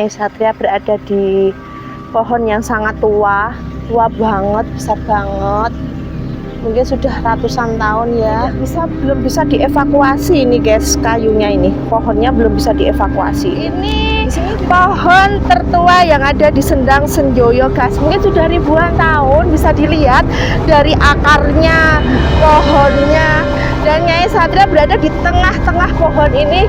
Satria berada di pohon yang sangat tua banget, besar banget. Mungkin sudah ratusan tahun ya. Belum bisa dievakuasi ini guys, kayunya ini. Pohonnya belum bisa dievakuasi. Ini pohon tertua yang ada di Sendang Senjoyo guys. Mungkin sudah ribuan tahun, bisa dilihat dari akarnya, pohonnya. Dan Nyai Satria berada di tengah-tengah pohon ini.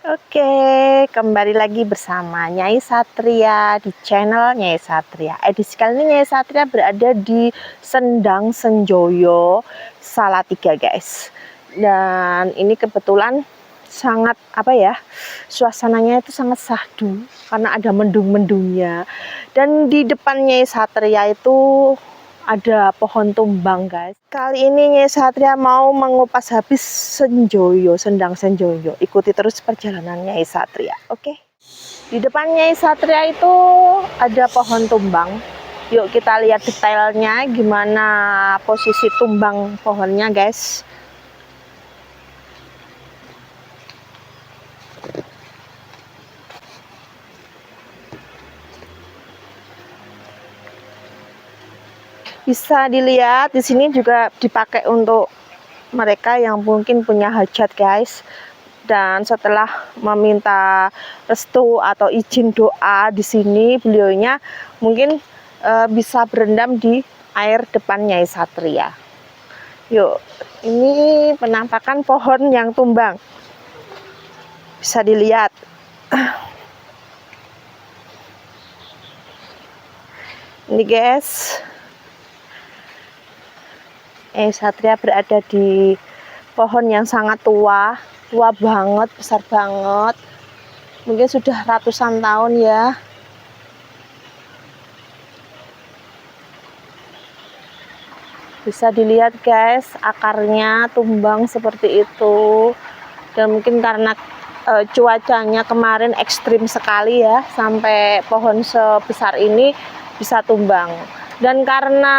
Oke, kembali lagi bersama Nyai Satria di channel Nyai Satria. Edisi kali ini Nyai Satria berada di Sendang Senjoyo Salatiga guys. Dan ini kebetulan sangat suasananya itu sangat syahdu karena ada mendung-mendungnya. Dan di depan Nyai Satria itu ada pohon tumbang guys. Kali ini Nyai Satria mau mengupas habis Sendang Senjoyo. Ikuti terus perjalanan Nyai Satria. Oke. Di depan Nyai Satria itu ada pohon tumbang. Yuk kita lihat detailnya gimana posisi tumbang pohonnya guys. Bisa dilihat di sini juga dipakai untuk mereka yang mungkin punya hajat guys. Dan setelah meminta restu atau izin doa di sini, beliaunya mungkin bisa berendam di air depan Nyai Satria. Yuk, ini penampakan pohon yang tumbang. Bisa dilihat. Ini guys. Satria berada di pohon yang sangat tua banget, besar banget. Mungkin sudah ratusan tahun ya. Bisa dilihat guys, akarnya tumbang seperti itu. Dan mungkin karena cuacanya kemarin ekstrim sekali ya, sampai pohon sebesar ini bisa tumbang. Dan karena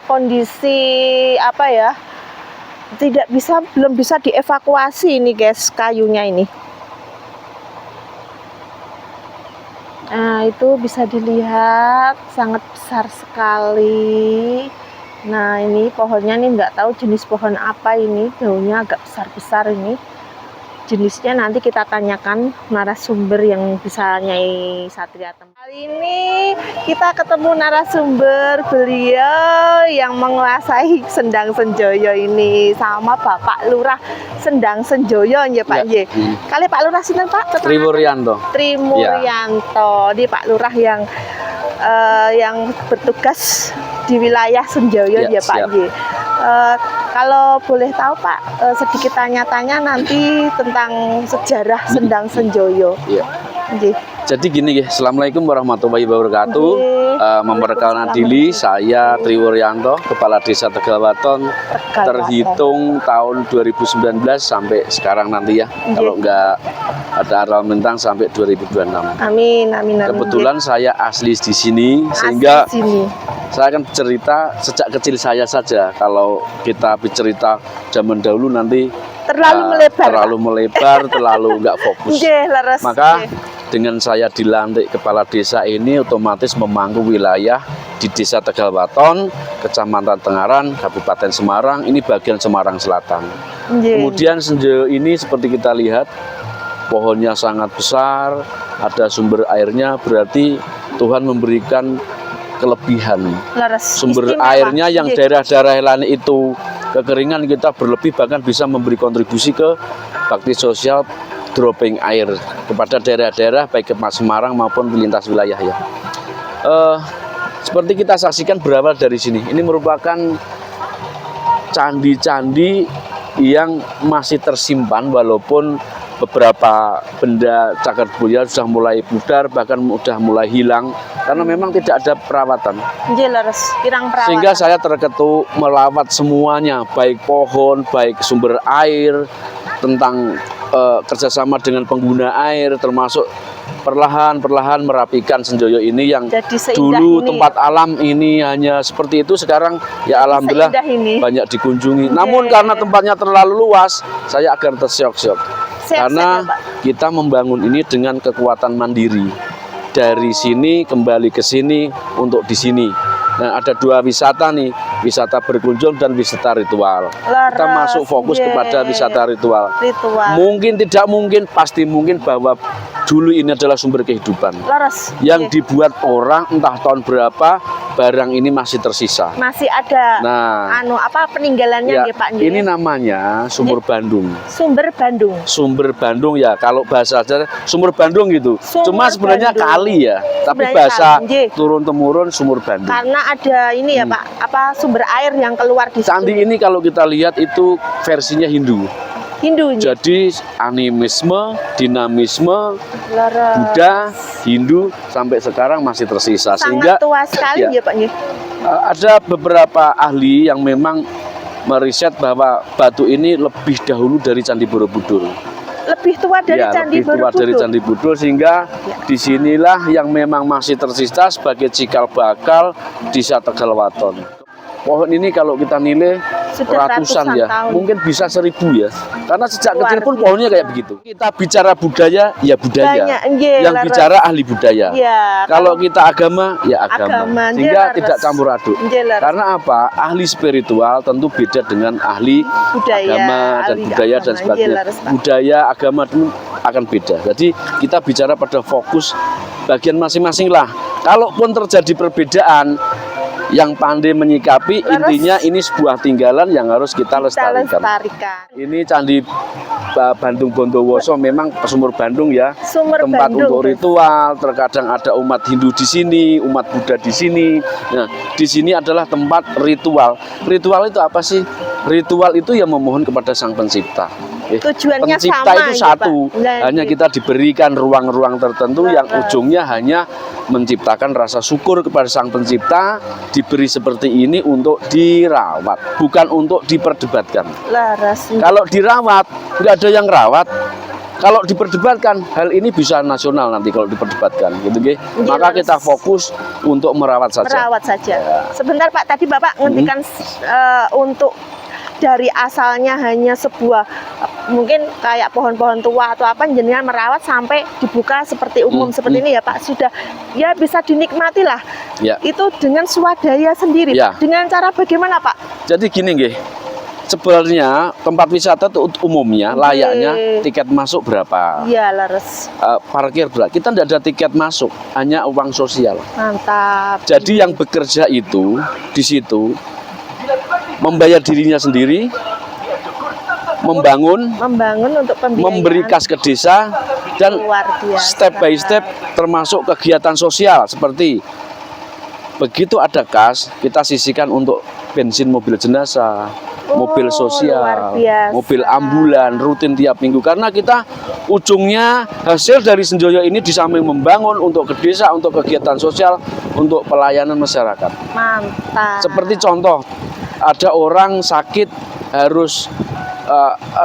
kondisi belum bisa dievakuasi ini guys, kayunya ini. Nah itu bisa dilihat sangat besar sekali. Nah ini pohonnya nih, nggak tahu jenis pohon apa ini, daunnya agak besar-besar ini. Jenisnya nanti kita tanyakan narasumber yang bisa Nyai Satria temukan. Kali ini kita ketemu narasumber, beliau yang menguasai Sendang Senjoyo ini sama Bapak Lurah Sendang Senjoyo ya Pak ya. Kali Pak Lurah sinten Pak? Trimuryanto. Trimuryanto. Di Pak Lurah yang bertugas di wilayah Senjoyo ya Pak Y. Kalau boleh tahu Pak, sedikit tanya-tanya nanti tentang sejarah Sendang Senjoyo. Iya. Jadi gini ya, Assalamualaikum warahmatullahi wabarakatuh. Memperkenalkan diri, saya Triwuryanto, Kepala Desa Tegalwaton, terhitung tahun 2019 sampai sekarang nanti ya. Kalau nggak ada aral mentang sampai 2026. Amin, amin, amin. Kebetulan saya asli di sini, sehingga saya akan bercerita sejak kecil saya saja. Kalau kita bercerita zaman dahulu nanti terlalu melebar, terlalu nggak fokus. Maka dengan saya dilantik kepala desa ini otomatis memangku wilayah di Desa Tegalwaton, Kecamatan Tengaran, Kabupaten Semarang, ini bagian Semarang Selatan. Kemudian senja ini seperti kita lihat, pohonnya sangat besar, ada sumber airnya, berarti Tuhan memberikan kelebihan. Sumber airnya yang daerah-daerah lain itu kekeringan, kita berlebih, bahkan bisa memberi kontribusi ke bakti sosial dropping air kepada daerah-daerah baik ke Semarang maupun lintas wilayah ya. Seperti kita saksikan berawal dari sini, ini merupakan candi-candi yang masih tersimpan walaupun beberapa benda cagar budaya sudah mulai pudar, bahkan sudah mulai hilang karena memang tidak ada perawatan. Sehingga saya terketuk melawat semuanya, baik pohon, baik sumber air, tentang kerjasama dengan pengguna air, termasuk perlahan-perlahan merapikan Senjoyo ini yang dulu tempat alam ini hanya seperti itu, sekarang ya alhamdulillah banyak dikunjungi. Namun karena tempatnya terlalu luas, saya akan tersyok-syok karena kita membangun ini dengan kekuatan mandiri. Dari sini kembali ke sini untuk di sini. Nah, ada dua wisata nih, wisata berkunjung dan wisata ritual. Kita masuk fokus kepada wisata ritual. Mungkin tidak mungkin, pasti mungkin bahwa dulu ini adalah sumber kehidupan yang dibuat orang entah tahun berapa, barang ini masih tersisa. Masih ada peninggalannya ya, Pak. Ini namanya Sumur Bandung. Sumber Bandung ya, kalau bahasa aja Sumur Bandung gitu. Cuma sebenarnya kali ya, tapi bahasa turun-temurun Sumur Bandung. Karena ada ini ya Pak, sumber air yang keluar di candi ini kalau kita lihat itu versinya Hindu. Jadi animisme, dinamisme, Buddha, Hindu sampai sekarang masih tersisa. Sehingga tua sekali ya Pak. Ada beberapa ahli yang memang meriset bahwa batu ini lebih dahulu dari Candi Borobudur. Lebih tua dari Candi Borobudur, sehingga disinilah yang memang masih tersisa sebagai cikal bakal Desa Tegalwaton. Pohon ini kalau kita nilai ratusan ya, tahun. Mungkin bisa 1000 ya. Karena sejak kecil pun pohonnya kayak begitu. Kita bicara budaya, ya budaya. Yang bicara ahli budaya. Kalau kita agama, ya agama. Sehingga tidak campur aduk. Karena apa? Ahli spiritual tentu beda dengan ahli agama dan budaya dan sebagainya. Budaya, agama itu akan beda. Jadi kita bicara pada fokus bagian masing-masing lah. Kalaupun terjadi perbedaan, yang pandai menyikapi, intinya ini sebuah tinggalan yang harus kita lestarikan. Ini Candi Bandung Bondowoso memang Sumur Bandung ya, tempat untuk ritual. Terkadang ada umat Hindu di sini, umat Buddha di sini. Nah, di sini adalah tempat ritual. Ritual itu apa sih? Ritual itu yang memohon kepada Sang Pencipta. Tujuannya Pencipta sama, itu satu, hanya kita diberikan ruang-ruang tertentu yang ujungnya hanya menciptakan rasa syukur kepada Sang Pencipta, diberi seperti ini untuk dirawat, bukan untuk diperdebatkan. Kalau dirawat, nggak ada yang rawat. Kalau diperdebatkan, hal ini bisa nasional nanti kalau diperdebatkan, gitu, maka kita fokus untuk merawat saja. Sebentar Pak, tadi Bapak ngendikan untuk dari asalnya hanya sebuah mungkin kayak pohon-pohon tua atau apa, jenengan merawat sampai dibuka seperti umum seperti ini ya Pak, sudah ya bisa dinikmati lah. Itu dengan swadaya sendiri. Dengan cara bagaimana Pak? Jadi gini nggih, sebenarnya tempat wisata itu umumnya layaknya tiket masuk berapa? Parkir berapa? Kita tidak ada tiket masuk, hanya uang sosial. Mantap. Jadi yang bekerja itu di situ membayar dirinya sendiri, membangun untuk memberi kas ke desa, dan step by step termasuk kegiatan sosial seperti begitu ada kas, kita sisihkan untuk bensin mobil jenazah, mobil luar sosial, biasa. mobil ambulan rutin tiap minggu. Karena kita ujungnya hasil dari Senjoyo ini di samping membangun untuk ke desa, untuk kegiatan sosial, untuk pelayanan masyarakat. Mantap. Seperti contoh, ada orang sakit harus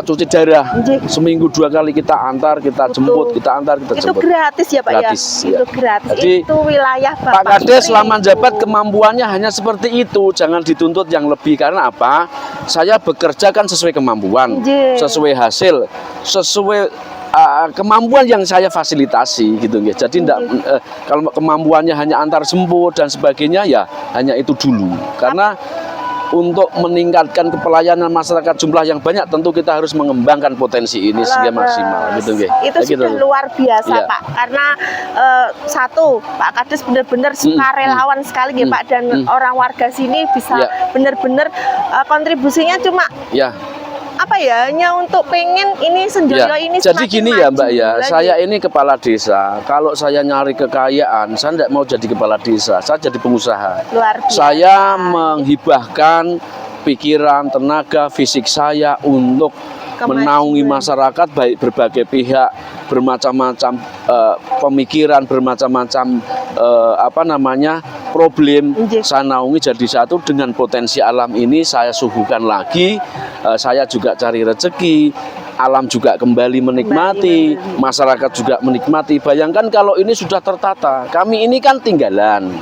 cuci darah, Nggih. seminggu 2 kali kita antar, kita jemput, kita antar, kita Itu jemput. gratis ya Pak Gratis, ya? ya. Itu gratis. Jadi, itu wilayah Pak Bapak Kades Tri. selama jabat kemampuannya hanya seperti itu, jangan dituntut yang lebih. Karena apa? Saya bekerja kan sesuai kemampuan, Nggih. sesuai hasil, sesuai kemampuan yang saya fasilitasi gitu ya. Jadi kalau kemampuannya hanya antar jemput dan sebagainya ya hanya itu dulu. Karena untuk meningkatkan kepelayanan masyarakat jumlah yang banyak, tentu kita harus mengembangkan potensi ini sehingga maksimal gitu nggih. Itu Gitu. sudah luar biasa Iya. Pak, karena satu Pak Kades benar-benar sukarelawan sekali ya Pak, dan orang warga sini bisa Iya. benar-benar kontribusinya cuma Ya. apa ya, hanya untuk pengen ini Senjoyo Ya, ini jadi semakin gini ya Mbak maju ya, lagi. saya ini kepala desa. Kalau saya nyari kekayaan, saya tidak mau jadi kepala desa, saya jadi pengusaha. luar biasa. Saya menghibahkan pikiran, tenaga, fisik saya untuk menaungi masyarakat, baik berbagai pihak, bermacam-macam pemikiran, bermacam-macam problem. Nggih. Saya naungi jadi satu. Dengan potensi alam ini saya suguhkan lagi, saya juga cari rezeki, alam juga kembali menikmati, masyarakat juga menikmati. Bayangkan kalau ini sudah tertata, kami ini kan tinggalan,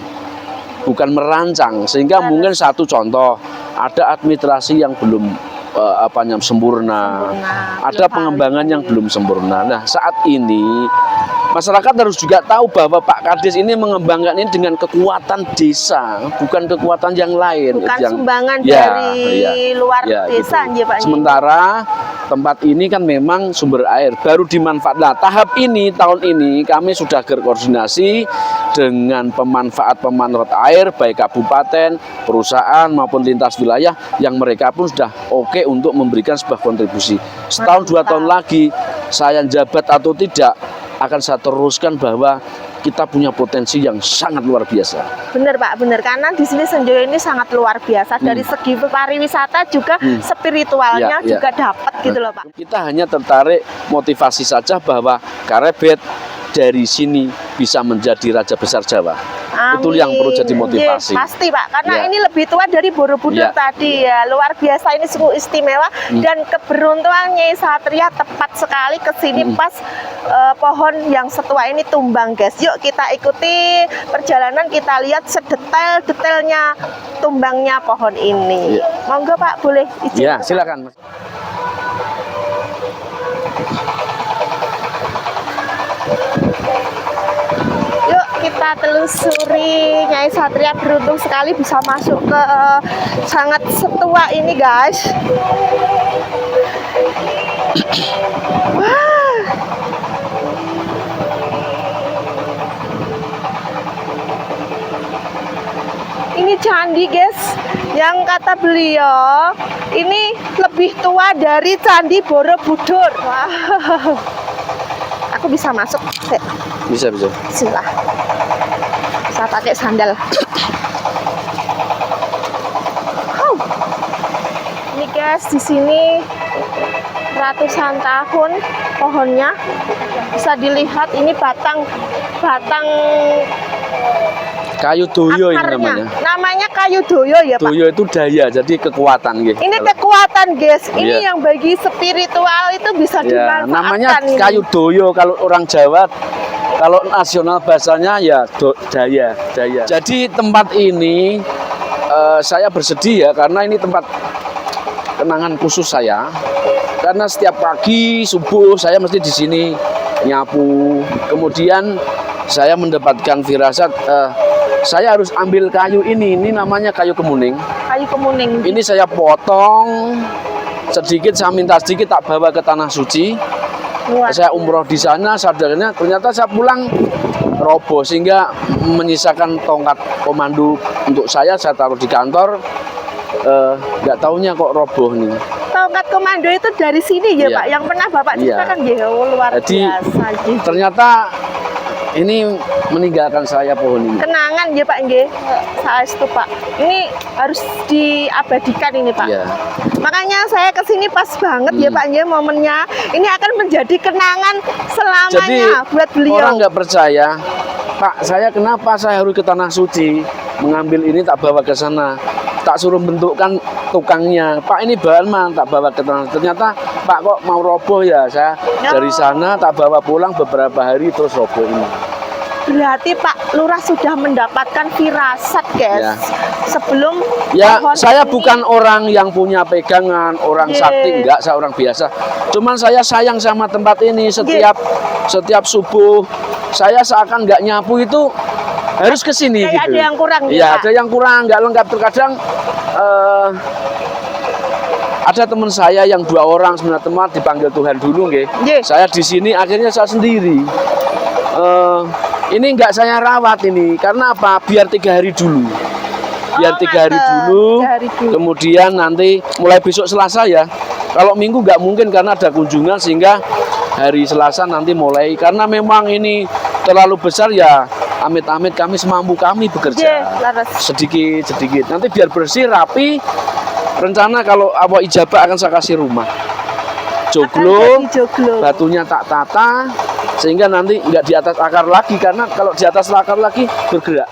bukan merancang. Sehingga mungkin satu contoh, ada administrasi yang belum sempurna, ada pengembangan yang belum sempurna. Nah, saat ini masyarakat harus juga tahu bahwa Pak Kades ini mengembangkan ini dengan kekuatan desa, bukan kekuatan yang lain. bukan yang, sumbangan dari luar desa gitu. ya Pak. Sementara tempat ini kan memang sumber air baru dimanfaatkan. Nah, tahap ini tahun ini kami sudah berkoordinasi dengan pemanfaat air baik kabupaten, perusahaan maupun lintas wilayah yang mereka pun sudah oke untuk memberikan sebuah kontribusi. Setahun 2 tahun lagi saya jabat atau tidak akan saya teruskan bahwa kita punya potensi yang sangat luar biasa. Bener Pak, bener, karena di sini Senjoyo ini sangat luar biasa dari segi pariwisata juga spiritualnya Ya, ya. juga dapat gitu loh Pak. Kita hanya tertarik motivasi saja bahwa Karebet dari sini bisa menjadi Raja Besar Jawa. Itu yang perlu jadi motivasi. Yes, pasti Pak, karena Ya. ini lebih tua dari Borobudur Ya. tadi ya. Luar biasa, ini sungguh istimewa dan keberuntungan Nyai Satria tepat sekali ke sini pas pohon yang setua ini tumbang guys. Yuk kita ikuti perjalanan, kita lihat sedetail-detailnya tumbangnya pohon ini. Ya. Monggo Pak, boleh izin. Ya, silakan Mas. Yuk kita telusuri. Nyai Satria beruntung sekali bisa masuk ke sangat setua ini guys. Wah. Ini candi guys, yang kata beliau ini lebih tua dari Candi Borobudur. Wow. Aku bisa masuk. Bisa. Bismillah. Saya pakai sandal. Ini guys, di sini ratusan tahun pohonnya. Bisa dilihat ini batang Kayu doyo ini akarnya. namanya. Namanya kayu doyo ya Pak. Doyo itu daya, jadi kekuatan gitu. Ini kekuatan guys. Ini Iya. yang bagi spiritual itu bisa Ya, dimanfaatkan. namanya ini. kayu doyo kalau orang Jawa. Kalau nasional bahasanya ya daya. Jadi tempat ini saya bersedih ya, karena ini tempat kenangan khusus saya. Karena setiap pagi subuh saya mesti di sini nyapu. Kemudian saya mendapatkan firasat saya harus ambil kayu ini namanya kayu kemuning. Kayu kemuning. Ini saya potong sedikit, saya minta sedikit tak bawa ke tanah suci. Luar Saya umroh di sana, saudaranya ternyata saya pulang roboh sehingga menyisakan tongkat komando untuk saya taruh di kantor. Nggak taunya kok roboh nih. Tongkat komando itu dari sini ya Iya. Pak, yang pernah Bapak Iya. ceritakan ya, luar Jadi biasa. ternyata ini meninggalkan saya pohon ini. Kenangan ya Pak nggih. Saestu Pak. Ini harus diabadikan ini Pak. Ya. Makanya saya kesini pas banget ya Pak nggih momennya. Ini akan menjadi kenangan selamanya Jadi buat beliau. orang nggak percaya, Pak, saya kenapa saya harus ke tanah suci mengambil ini tak bawa ke sana, tak suruh bentukkan tukangnya, Pak ini bahan mah tak bawa ke tanah. Ternyata Pak kok mau roboh ya, saya dari sana tak bawa pulang beberapa hari terus roboh ini. Berarti Pak Lurah sudah mendapatkan firasat guys. Ya. Sebelum Ya, pohon saya ini- bukan orang yang punya pegangan, orang Ye. sakti, enggak, saya orang biasa. Cuman saya sayang sama tempat ini. Setiap subuh saya seakan nggak nyapu itu harus ke sini kayak gitu. ada yang kurang gitu, Iya, Pak. ada yang kurang, nggak lengkap. Terkadang ada teman saya yang 2 orang sebenarnya teman dipanggil Tuhan dulu, nggih. Ye. Saya di sini akhirnya saya sendiri. Ini nggak saya rawat ini karena apa? Biar 3 hari dulu. Biar 3 hari mantap. dulu, 3 hari dulu. kemudian nanti mulai besok Selasa ya. Kalau Minggu nggak mungkin karena ada kunjungan, sehingga hari Selasa nanti mulai. Karena memang ini terlalu besar ya, amit-amit kami semampu kami Ye, bekerja. laras. Sedikit-sedikit. Nanti biar bersih, rapi. Rencana kalau awal ijabah akan saya kasih rumah. Joglo, Akan jadi joglo. batunya tak tata, sehingga nanti nggak di atas akar lagi. Karena kalau di atas akar lagi bergerak.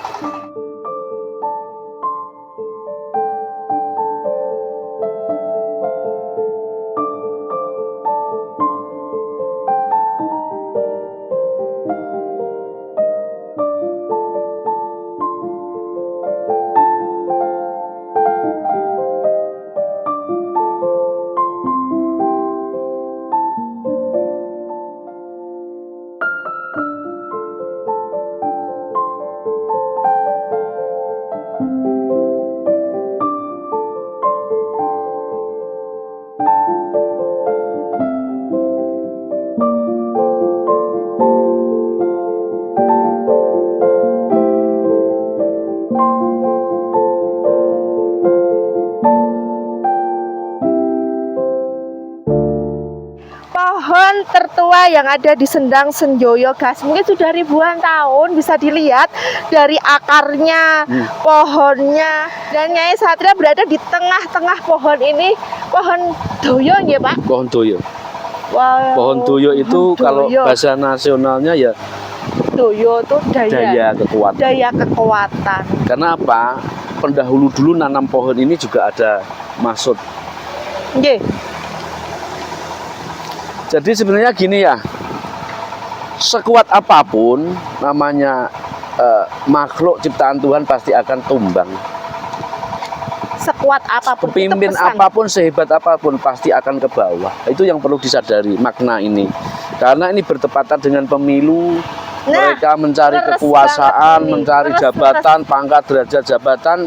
Pohon tertua yang ada di Sendang Senjoyo guys, mungkin sudah ribuan tahun, bisa dilihat dari akarnya, pohonnya, dan Nyai Satria berada di tengah-tengah pohon ini. Pohon doyo ya Pak? Pohon doyo. Wow. Pohon doyo itu Pohon kalau doyo. bahasa nasionalnya ya Doyo itu daya kekuatan. daya kekuatan. Karena apa? Pendahulu dulu nanam pohon ini juga ada maksud. Nggih. Jadi sebenarnya gini ya, sekuat apapun namanya makhluk ciptaan Tuhan pasti akan tumbang. Sekuat apapun, itu Pemimpin pesan. apapun, sehebat apapun pasti akan ke bawah. Itu yang perlu disadari makna ini. Karena ini bertepatan dengan pemilu. Nah, Mereka mencari leres kekuasaan, banget ini. mencari Leres, jabatan, pangkat, derajat jabatan.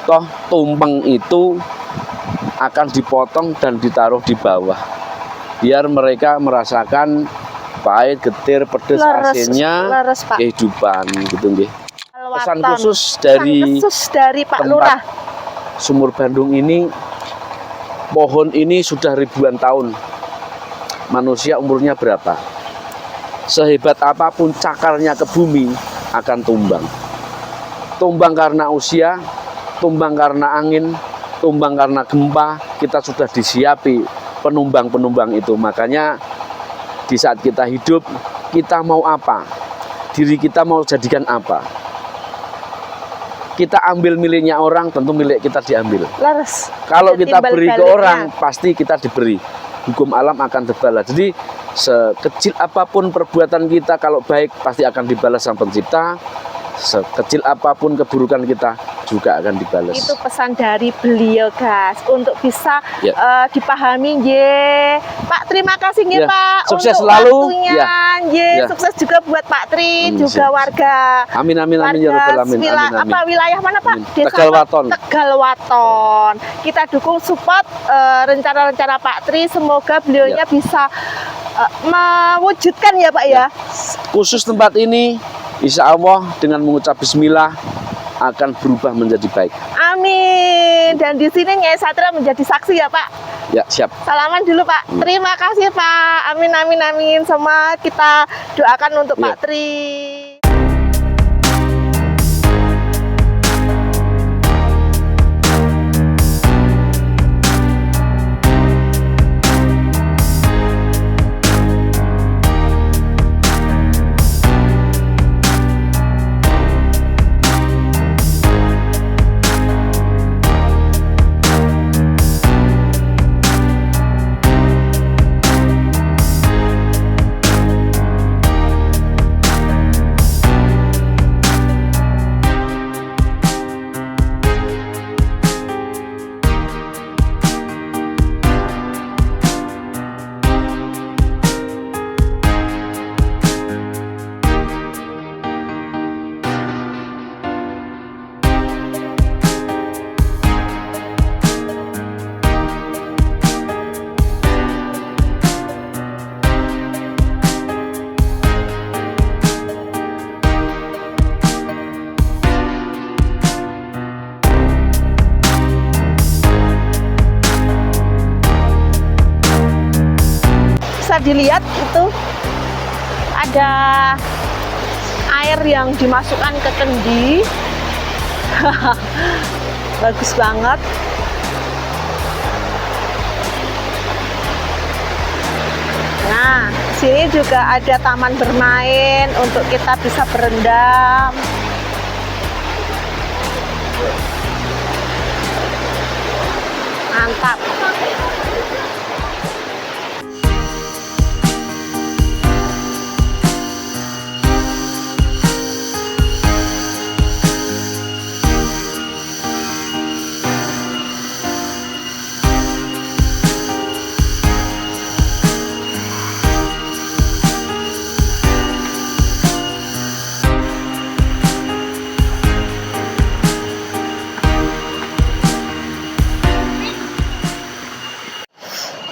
Toh tumpeng itu akan dipotong dan ditaruh di bawah. Biar mereka merasakan pahit, getir, pedes, asinnya leres, Pak. kehidupan gitu nggih. Pesan Kelewatan. khusus dari Pesan khusus dari Pak tempat Lurah. Sumur Bandung ini, pohon ini sudah ribuan tahun. Manusia umurnya berapa? Sehebat apapun cakarnya ke bumi akan tumbang. Tumbang karena usia, tumbang karena angin, tumbang karena gempa. Kita sudah disiapi penumbang-penumbang itu. Makanya di saat kita hidup, kita mau apa? Diri kita mau jadikan apa? Kita ambil miliknya orang, tentu milik kita diambil. Leres. Kalau kita Timbal beri ke baliknya. orang, pasti kita diberi. Hukum alam akan terbalas. Jadi sekecil apapun perbuatan kita, kalau baik pasti akan dibalas Sang Pencipta. Sekecil apapun keburukan kita juga akan dibalas. Itu pesan dari beliau guys, untuk bisa Ya. dipahami nggih. Pak, terima kasih nggih Ya. Pak. Sukses untuk selalu. waktunya, Ya. nggih. Ya. Sukses juga buat Pak Tri, juga siap. warga. Amin amin amin ya rabbal alamin. Amin, amin. Apa wilayah mana Pak? Amin. Desa Tegal apa? Waton. Tegal Waton. Kita dukung support rencana-rencana Pak Tri. Semoga beliaunya Ya. bisa mewujudkan ya Pak ya. Khusus tempat ini, insya Allah dengan mengucap Bismillah akan berubah menjadi baik. Amin. dan di sini Nyai Satria menjadi saksi ya Pak. Ya, siap. Salaman dulu Pak. Terima kasih Pak. Amin amin amin. Semua kita doakan untuk Ya. Pak Tri. Bisa dilihat itu ada air yang dimasukkan ke kendi. Bagus banget. Nah, sini juga ada taman bermain untuk kita bisa berendam. Mantap.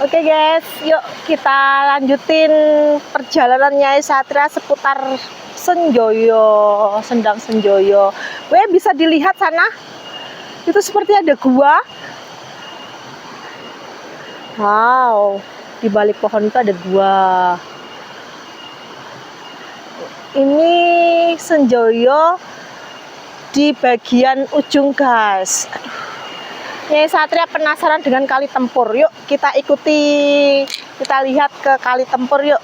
Oke guys, yuk kita lanjutin perjalanan Nyai Satria seputar Senjoyo, Sendang Senjoyo. Weh, bisa dilihat sana, itu seperti ada gua. Wow, di balik pohon itu ada gua. Ini Senjoyo di bagian ujung guys. Aduh. Nyai Satria penasaran dengan Kali Tempur. Yuk kita ikuti, kita lihat ke Kali Tempur yuk.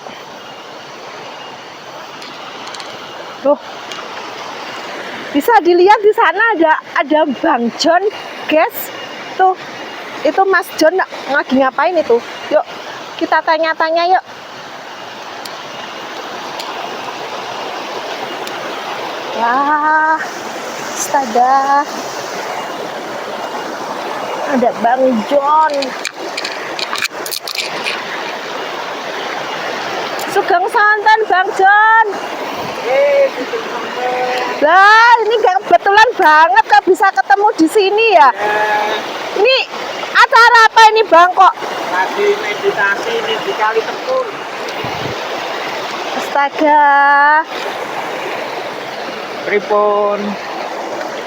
Tuh, bisa dilihat di sana ada Bang John, guys. Tuh, itu Mas John lagi ngapain itu? Yuk kita tanya-tanya yuk. Wah, astaga. Ada Bang John. Sugeng santan Bang John. Lah, ini kebetulan banget kok bisa ketemu di sini ya. Ini acara apa ini Bang kok? Lagi meditasi di Kali Tempur. Astaga. Pripun?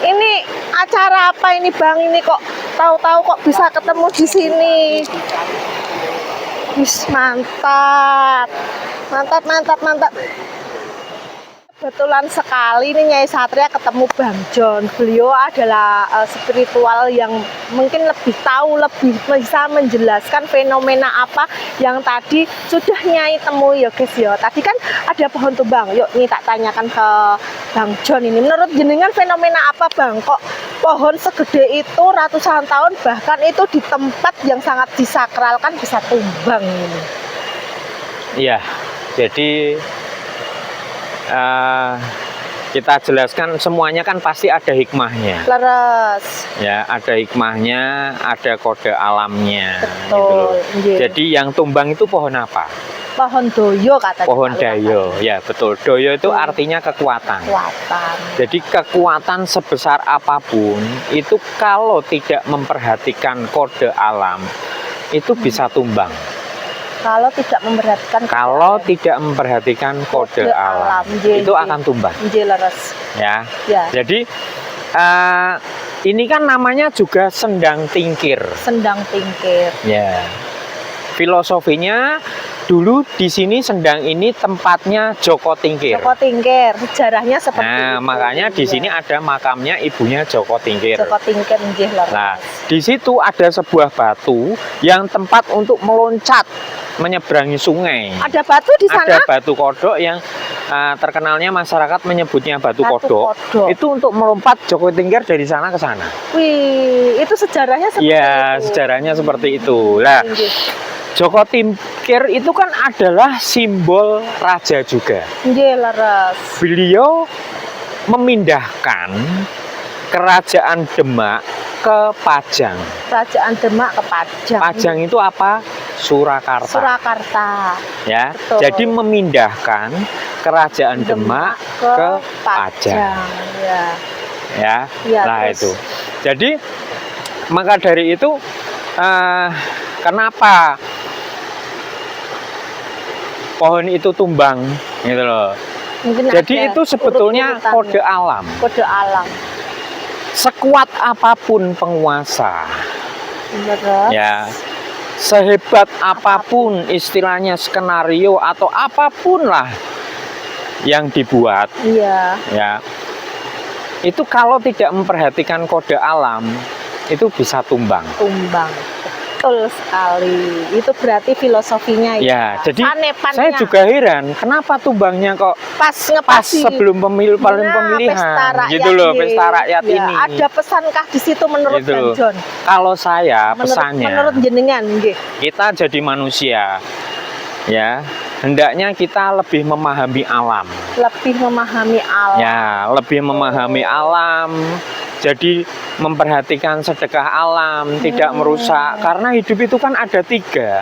Ini acara apa ini Bang? Ini kok tahu-tahu kok bisa ketemu di sini. Wis mantap. Mantap, mantap, mantap. Kebetulan sekali nih Nyai Satria ketemu Bang John. Beliau adalah spiritual yang mungkin lebih tahu, lebih bisa menjelaskan fenomena apa yang tadi sudah Nyai temui ya guys ya. Tadi kan ada pohon tumbang. Yuk nih tak tanyakan ke Bang John ini. Menurut jenengan fenomena apa Bang? Kok pohon segede itu ratusan tahun bahkan itu di tempat yang sangat disakralkan bisa tumbang ini? Iya, jadi kita jelaskan semuanya kan pasti ada hikmahnya. Leres. Ya, ada hikmahnya, ada kode alamnya. Betul. Gitu loh. Iya. Jadi yang tumbang itu pohon apa? Pohon doyo katanya. Pohon dayo. Ya, betul. Doyo itu artinya kekuatan. Kekuatan. Jadi kekuatan sebesar apapun itu kalau tidak memperhatikan kode alam itu bisa tumbang. Kalau tidak memperhatikan Tidak memperhatikan kode alam Nggih, itu nggih. akan tumbang Nggih, leres. ya. Ya. Jadi ini kan namanya juga sendang tingkir. Sendang tingkir. Ya. Filosofinya dulu di sini sendang ini tempatnya Joko Tingkir. Joko Tingkir, sejarahnya seperti Nah, itu. makanya di sini ada makamnya ibunya Joko Tingkir. Joko Tingkir nggih lho. Nah, di situ ada sebuah batu yang tempat untuk meloncat menyeberangi sungai. Ada batu di sana? Ada batu kodok yang terkenalnya masyarakat menyebutnya batu kodok. Itu untuk melompat Joko Tingkir dari sana ke sana. Wih, itu sejarahnya seperti Iya, itu. sejarahnya seperti itu. Lah, Joko Tingkir itu kan adalah simbol raja juga. Nggih, leres. Beliau memindahkan kerajaan Demak ke Pajang. Kerajaan Demak ke Pajang. Pajang itu apa? Surakarta. Surakarta. Ya. Betul. Jadi memindahkan kerajaan Demak ke Pajang. Ya. Ya. Ya, Nah, terus? itu. Jadi maka dari itu kenapa pohon itu tumbang gitu loh. Mungkin Jadi ada itu sebetulnya urut-urutannya. kode alam. Kode alam. Sekuat apapun penguasa, Leres. ya, sehebat apapun istilahnya skenario atau apapun lah yang dibuat, Iya. ya, itu kalau tidak memperhatikan kode alam itu bisa tumbang. Tumbang. Betul sekali. Itu berarti filosofinya Ya, jadi Panepannya. saya juga heran kenapa tumbangnya kok pas pas ngepasi sebelum pemilihan pesta rakyat gitu loh, nih. pesta rakyat Ya, ini. ada pesankah di situ menurut Gitu Bang loh. John? Kalau saya pesannya Menurut jenengan nggih. kita jadi manusia, ya, hendaknya kita lebih memahami alam. Lebih memahami alam. Ya, lebih memahami alam. Jadi memperhatikan sedekah alam, tidak merusak. Karena hidup itu kan ada 3.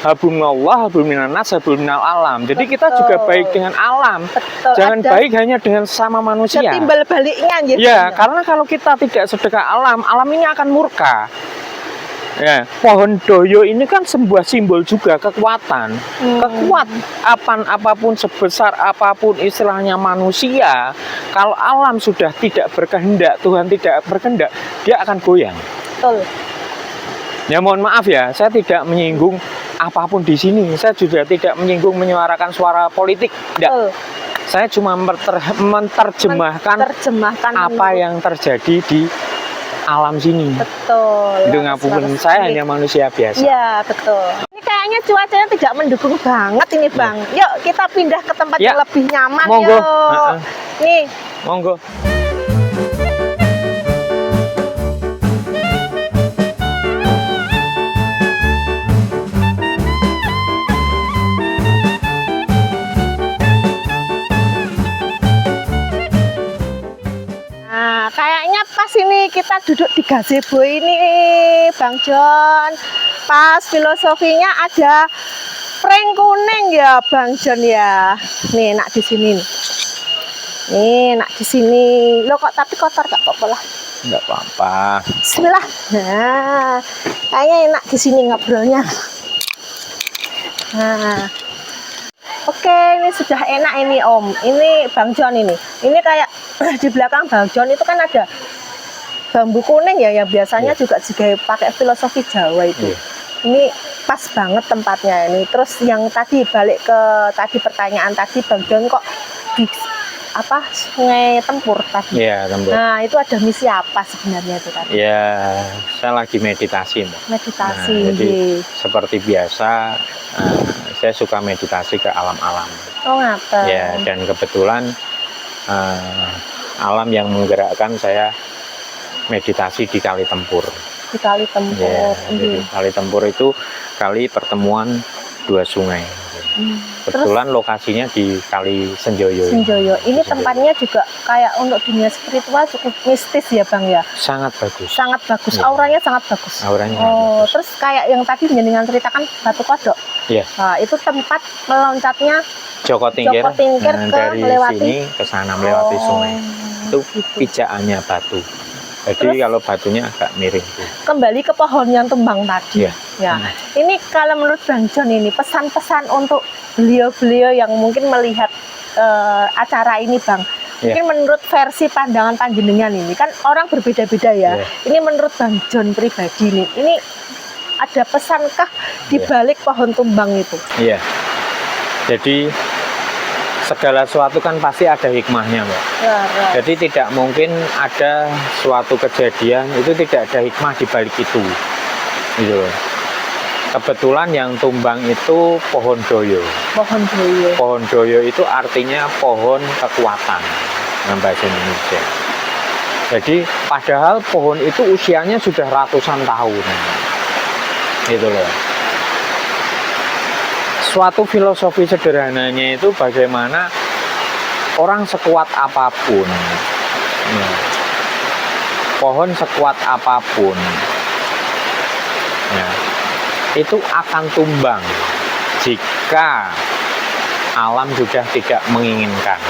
Hablumillah, habluminanas, habluminal alam. Jadi kita juga Betul. baik dengan alam. Betul. Jangan Ada baik hanya dengan sama manusia. Ketimbal baliknya nggih. Ya, karena kalau kita tidak sedekah alam, alam ini akan murka. Ya, pohon doyo ini kan sebuah simbol juga kekuatan. Kekuat apapun sebesar apapun istilahnya manusia, kalau alam sudah tidak berkehendak, Tuhan tidak berkehendak, dia akan goyang. Betul. Ya mohon maaf ya, saya tidak menyinggung apapun di sini. Saya juga tidak menyinggung menyuarakan suara politik. Tidak. Betul. Saya cuma menerjemahkan apa menurut- yang terjadi di alam sini. Betul. Itu Leres, ngapun leres. saya hanya manusia biasa. Iya, betul. Ini kayaknya cuacanya tidak mendukung banget ini, Bang. Yuk, kita pindah ke tempat Ya. yang lebih nyaman Monggo. yuk. Heeh. Nih, Monggo. nah kayaknya pas ini kita duduk di gazebo ini, Bang John. Pas filosofinya ada prank kuning ya, Bang John ya. Nih, nak di sini nih. Nih, nak di sini. Lo kok tapi kotor gak apa-apa lah. Enggak apa-apa. Bismillah. Nah, kayaknya enak di sini ngobrolnya. Nah, oke, ini sudah enak ini Om. Ini Bang John ini. Ini kayak di belakang Bang John itu kan ada bambu kuning ya, yang biasanya juga pakai filosofi Jawa itu. Ini pas banget tempatnya ini. Terus yang tadi balik ke tadi pertanyaan tadi, Bang John kok di apa Sungai Tempur tadi? Iya, Tembok. Nah, itu ada misi apa sebenarnya itu tadi? Ya, saya lagi meditasi, Mbak. Meditasi. Nah, jadi nggih. seperti biasa, saya suka meditasi ke alam-alam. Oh, ngapain? Ya, dan kebetulan alam yang menggerakkan saya meditasi di Kali Tempur. Di Kali Tempur. Ya, jadi nggih. Kali Tempur itu kali pertemuan 2 sungai. Kebetulan lokasinya di Kali Senjoyo. Senjoyo. Ini Senjoyo. tempatnya juga kayak untuk dunia spiritual cukup mistis ya, Bang ya. Sangat bagus. Sangat bagus. Iya. Auranya sangat bagus. Auranya sangat Oh, bagus. terus kayak yang tadi jenengan ceritakan Batu Kodok. Iya. Nah, itu tempat meloncatnya Joko Tingkir, Joko Tingkir ke dari melewati- sini ke sana melewati sungai. Itu gitu. pijakannya batu. Jadi Terus- kalau batunya agak miring tuh. Kembali ke pohon yang tumbang tadi. Iya. Ya. Ini kalau menurut Bang John ini pesan-pesan untuk beliau-beliau yang mungkin melihat acara ini, Bang. Iya. Mungkin menurut versi pandangan panjenengan ini kan orang berbeda-beda ya. Iya. Ini menurut Bang John pribadi nih. Ini ada pesankah di Iya. balik pohon tumbang itu? Iya. Jadi segala sesuatu kan pasti ada hikmahnya, Mbak. Jadi tidak mungkin ada suatu kejadian itu tidak ada hikmah di balik itu. Gitu loh. Kebetulan yang tumbang itu pohon doyo. Pohon doyo. Pohon doyo itu artinya pohon kekuatan dalam bahasa Indonesia. Jadi padahal pohon itu usianya sudah ratusan tahun. Gitu loh. Suatu filosofi sederhananya itu bagaimana orang sekuat apapun, ya, pohon sekuat apapun, ya, itu akan tumbang jika alam sudah tidak menginginkan.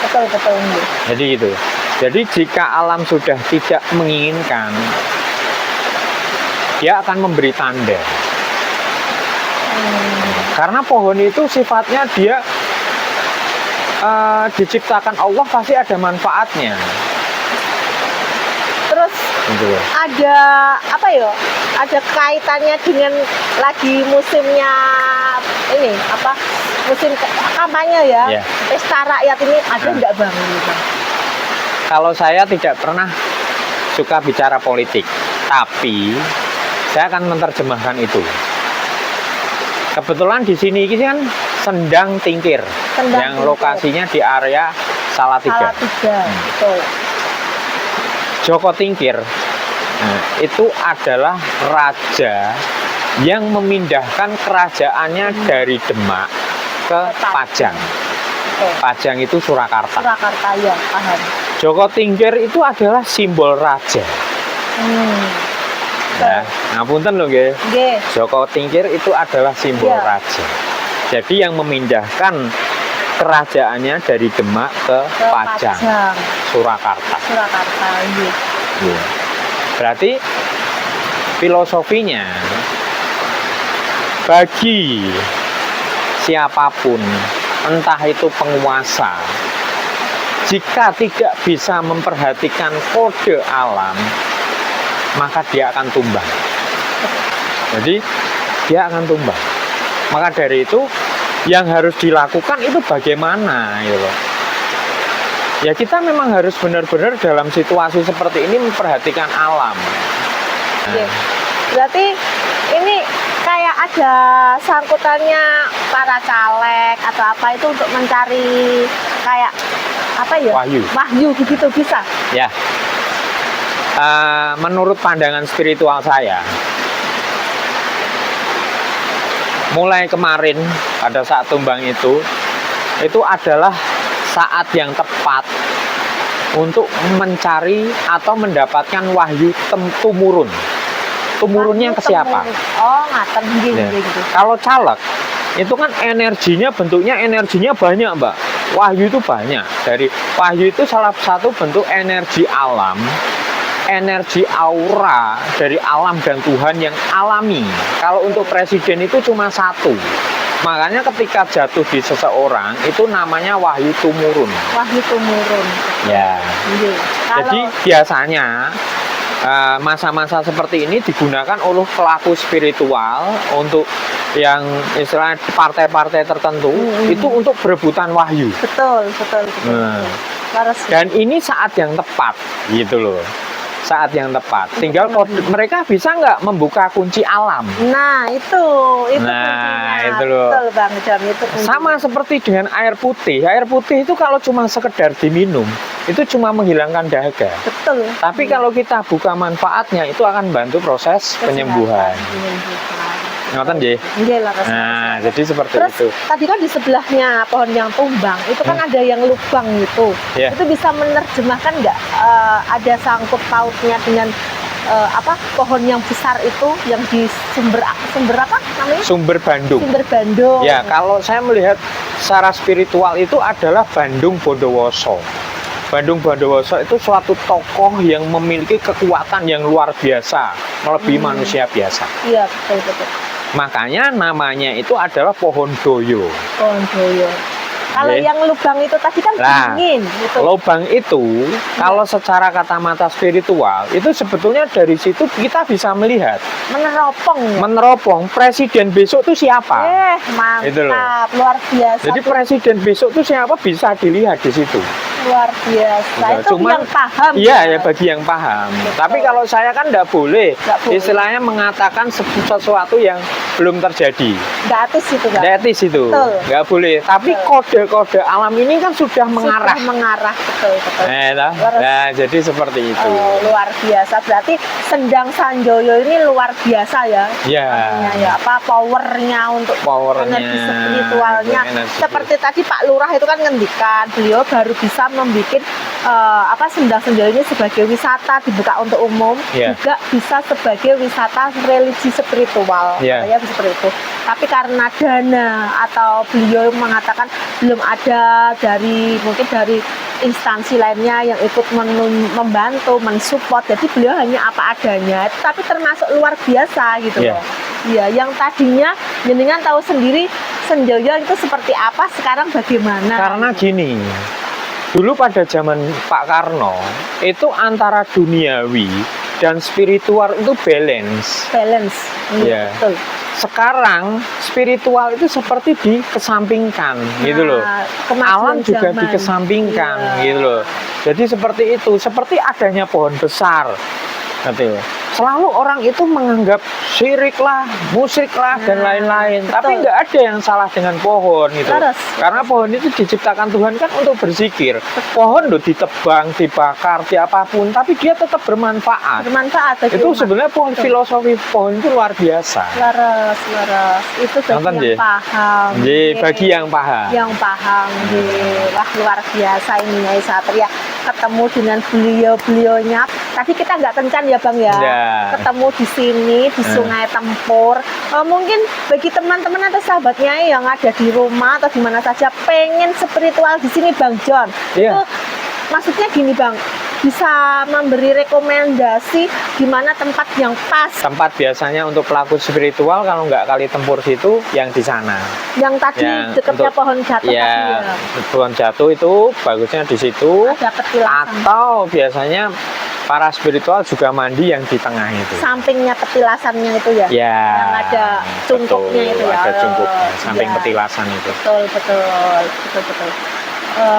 Betul. Jadi gitu. Jadi jika alam sudah tidak menginginkan, dia akan memberi tanda. Karena pohon itu sifatnya dia diciptakan Allah pasti ada manfaatnya. Terus Gitu. ada apa ya? Ada kaitannya dengan lagi musimnya ini apa? Musim kampanye ya. Iya. Pesta rakyat ini ada Nah. nggak Bang? Ini, Bang? Kalau saya tidak pernah suka bicara politik, tapi saya akan menerjemahkan itu. Kebetulan di sini ini kan Sendang Tingkir, Sendang yang Tingkir. lokasinya di area Salatiga. Salatiga. Betul. Joko Tingkir itu adalah raja yang memindahkan kerajaannya dari Demak ke Pajang. Betul. Pajang itu Surakarta. Surakarta ya, paham. Joko Tingkir itu adalah simbol raja. Ya, ngapunten loh nggih. Nggih. Joko Tingkir itu adalah simbol Iya. raja. Jadi yang memindahkan kerajaannya dari Demak ke Pajang, Surakarta. Surakarta. Iya. Ya. Berarti filosofinya bagi siapapun, entah itu penguasa, jika tidak bisa memperhatikan kode alam, maka dia akan tumbang. Jadi dia akan tumbang. Maka dari itu yang harus dilakukan itu bagaimana, gitu loh. Ya kita memang harus benar-benar dalam situasi seperti ini memperhatikan alam. Oke. Berarti ini kayak ada sangkutannya para caleg atau apa itu untuk mencari kayak apa ya? Wahyu. Wahyu begitu bisa. Ya, menurut pandangan spiritual saya, mulai kemarin pada saat tumbang itu adalah saat yang tepat untuk mencari atau mendapatkan wahyu tumurun. Tumurunnya ke siapa? Oh, ngaten nggih Ya. nggih gitu. Kalau caleg itu kan energinya, bentuknya energinya banyak, Mbak. Wahyu itu banyak. Dari wahyu itu salah satu bentuk energi alam, energi aura dari alam dan Tuhan yang alami. Kalau untuk presiden itu cuma satu. Makanya ketika jatuh di seseorang itu namanya wahyu tumurun. Wahyu tumurun. Ya. Nggih. Jadi biasanya masa-masa seperti ini digunakan oleh pelaku spiritual untuk yang istilahnya partai-partai tertentu itu untuk berebutan wahyu. betul. Nah. Laras. Dan ini saat yang tepat, gitu loh. Saat yang tepat. Tinggal mereka bisa nggak membuka kunci alam. Nah, itu Nah, kuncinya. itu loh. Betul Bang Jam, itu kuncinya. Sama seperti dengan air putih. Air putih itu kalau cuma sekedar diminum, itu cuma menghilangkan dahaga. Betul. Tapi kalau kita buka manfaatnya, itu akan bantu proses penyembuhan. Ngoten nggih? Nggih, laras. Nah, jadi seperti Terus itu. tadi kan di sebelahnya pohon yang tumbang itu kan ada yang lubang gitu. Iya. Itu bisa menerjemahkan nggak ada sangkut pautnya dengan apa pohon yang besar itu yang di sumber apa namanya? Sumber Bandung. Sumber Bandung. Ya, kalau saya melihat secara spiritual itu adalah Bandung Bondowoso. Bandung Bondowoso itu suatu tokoh yang memiliki kekuatan yang luar biasa, melebihi manusia biasa. Iya, betul. Makanya namanya itu adalah pohon doyo. Pohon doyo. Kalau Nggih. yang lubang itu tadi kan Nah, dingin gitu. Lubang itu kalau secara kacamata spiritual itu sebetulnya dari situ kita bisa melihat Meneropong ya. meneropong presiden besok itu siapa. Itu loh. Mantap, luar biasa. Jadi presiden besok itu siapa bisa dilihat di situ. Luar biasa. Gitu. Itu Cuman, yang paham. Iya ya bagi yang paham. Betul. Tapi kalau saya kan nggak boleh, Nggak boleh. istilahnya mengatakan sesuatu yang belum terjadi. Nggak etis itu, Bang. Etis itu, Betul. nggak boleh. Tapi kode-kode alam ini kan sudah mengarah. Sudah mengarah, betul. Nah, jadi seperti itu. Oh, luar biasa. Berarti Sendang Sanjoyo ini luar biasa ya. Ya. Artinya ya, apa powernya untuk Powernya, energi spiritualnya. energi. Seperti tadi Pak Lurah itu kan ngendikan, beliau baru bisa membuat apa Sendang Sanjoyo ini sebagai wisata dibuka untuk umum, Ya. juga bisa sebagai wisata religi spiritual. Ya. Katanya seperti itu. Tapi karena dana atau beliau mengatakan belum ada mungkin dari instansi lainnya yang ikut membantu, mensupport. Jadi beliau hanya apa adanya, tapi termasuk luar biasa gitu Iya. loh. Iya, yang tadinya jenengan tahu sendiri Senjoyo itu seperti apa, sekarang bagaimana? Karena gini, dulu pada zaman Pak Karno itu antara duniawi dan spiritual itu balance. balance. Iya. Betul. Sekarang spiritual itu seperti dikesampingkan gitu loh. Kemajuan Alam juga zaman. dikesampingkan Iya. gitu loh. Jadi seperti itu, seperti adanya pohon besar. Gitu. Selalu orang itu menganggap syirik lah, musyrik lah, dan Nah, lain-lain. betul. Tapi nggak ada yang salah dengan pohon gitu. Laras. Karena pohon itu diciptakan Tuhan kan untuk berzikir. Pohon loh ditebang, dibakar, diapapun, tapi dia tetap bermanfaat. Bermanfaat bagi Itu umat. sebenarnya pohon Betul. filosofi pohon itu luar biasa. Laras. Itu bagi Nonton, yang Ji? paham. Jadi Ye. bagi yang paham. Yang paham. Ye. Wah, luar biasa ini Nyai Satria ketemu dengan beliau-beliaunya. Tadi kita nggak kencan ya Bang ya. Ya. Ketemu di sini di Sungai Tempur. Mungkin bagi teman-teman atau sahabat Nyai yang ada di rumah atau di mana saja pengen spiritual di sini Bang John. Iya. Itu maksudnya gini Bang, bisa memberi rekomendasi di mana tempat yang pas. Tempat biasanya untuk pelaku spiritual kalau nggak Kali Tempur situ yang di sana. Yang tadi Yang dekatnya untuk- pohon jatuh tadi Ya, ya. pohon jatuh itu bagusnya di situ. Ada petilasan. Atau biasanya para spiritual juga mandi yang di tengah itu. Sampingnya petilasannya itu ya. Ya. Yang ada cungkuknya betul, itu ya. Ada cungkuknya, samping Ya. petilasan itu. Betul.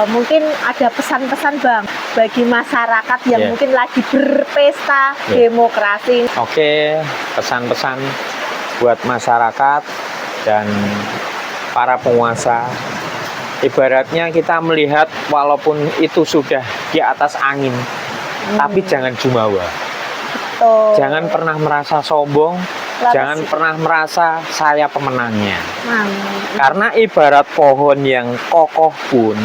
Mungkin ada pesan-pesan Bang bagi masyarakat yang Ya. mungkin lagi berpesta Ya. demokrasi. Oke, pesan-pesan buat masyarakat dan para penguasa. Ibaratnya kita melihat walaupun itu sudah di atas angin, tapi jangan jumawa. Tuh. Jangan pernah merasa sombong, Laras. jangan pernah merasa saya pemenangnya. Mantap. Karena ibarat pohon yang kokoh pun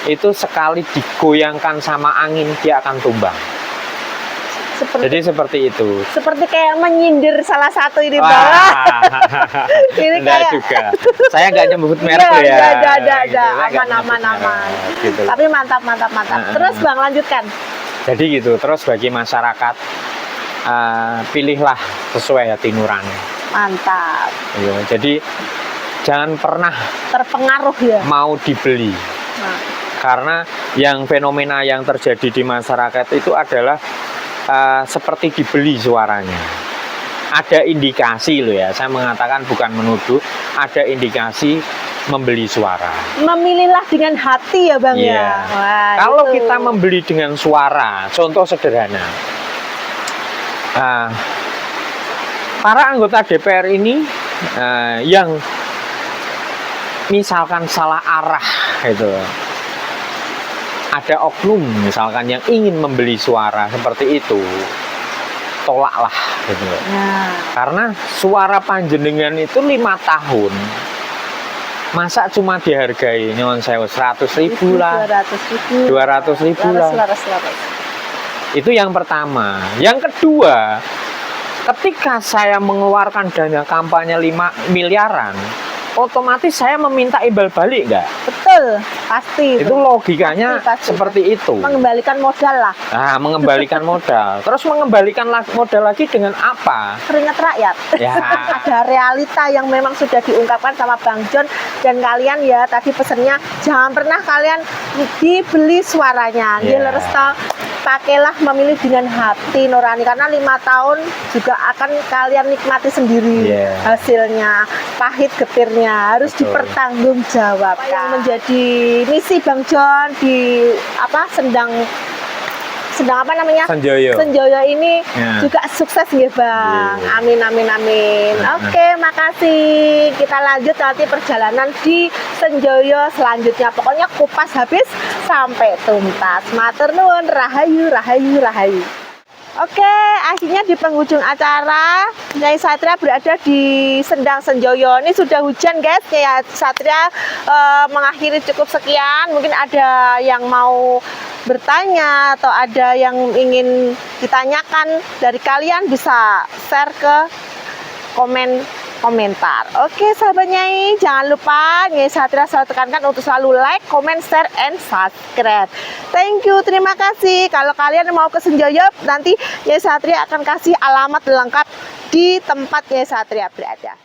itu sekali digoyangkan sama angin dia akan tumbang. Jadi seperti itu. Seperti kayak menyindir salah satu ini Bang. Wah, Ini enggak kayak juga. Saya nggak nyebut merek Iya, loh ya. ada. Gitu, saya nggak Aman. nyebut merek, gitu. Tapi mantap. Terus Bang lanjutkan. Jadi gitu. Terus bagi masyarakat pilihlah sesuai hati nurani. Mantap. Gitu. Jadi jangan pernah Terpengaruh ya. mau dibeli. Nah, Karena yang fenomena yang terjadi di masyarakat itu adalah seperti dibeli suaranya. Ada indikasi loh ya, saya mengatakan bukan menuduh, ada indikasi membeli suara. memilihlah dengan hati ya Bang Iya. ya. Wah, Kalau itu. kita membeli dengan suara, contoh sederhana, para anggota DPR ini yang misalkan salah arah gitu, ada oknum misalkan yang ingin membeli suara seperti itu, tolaklah gitu. Nah, Karena suara panjenengan itu 5 tahun, masa cuma dihargai nyon sewu 100.000 lah, 200.000 lah. Laras. Itu yang pertama. Yang kedua, ketika saya mengeluarkan dana kampanye 5 miliaran, otomatis saya meminta imbal balik nggak? Betul, pasti. Itu logikanya Pasti. seperti itu. Mengembalikan modal lah. Nah, mengembalikan modal. Terus mengembalikan modal lagi dengan apa? Keringat rakyat. Ya. Ada realita yang memang sudah diungkapkan sama Bang John, dan kalian ya tadi pesennya jangan pernah kalian dibeli suaranya. Yeah. Nggih, leres toh. Pakailah memilih dengan hati nurani, karena 5 tahun juga akan kalian nikmati sendiri. Yeah. Hasilnya pahit getirnya harus Betul. dipertanggungjawabkan. Yang menjadi misi Bang John di sedang apa namanya? Sanjoyo. Senjoyo ini Ya. juga sukses nggih Bang. Iya. Amin amin amin. Oke, makasih. Kita lanjut nanti perjalanan di Senjoyo selanjutnya. Pokoknya kupas habis sampai tuntas. Matur nuwun, rahayu rahayu rahayu. Oke, akhirnya di penghujung acara Nyai Satria berada di Sendang Senjoyo. Ini sudah hujan guys. Nyai Satria mengakhiri cukup sekian. Mungkin ada yang mau bertanya atau ada yang ingin ditanyakan dari kalian, bisa share ke komentar. Oke sahabat Nyai, jangan lupa Nyai Satria selalu tekankan untuk selalu like, comment, share, and subscribe. Thank you, terima kasih. Kalau kalian mau ke Senjoyo, nanti Nyai Satria akan kasih alamat lengkap di tempat Nyai Satria berada.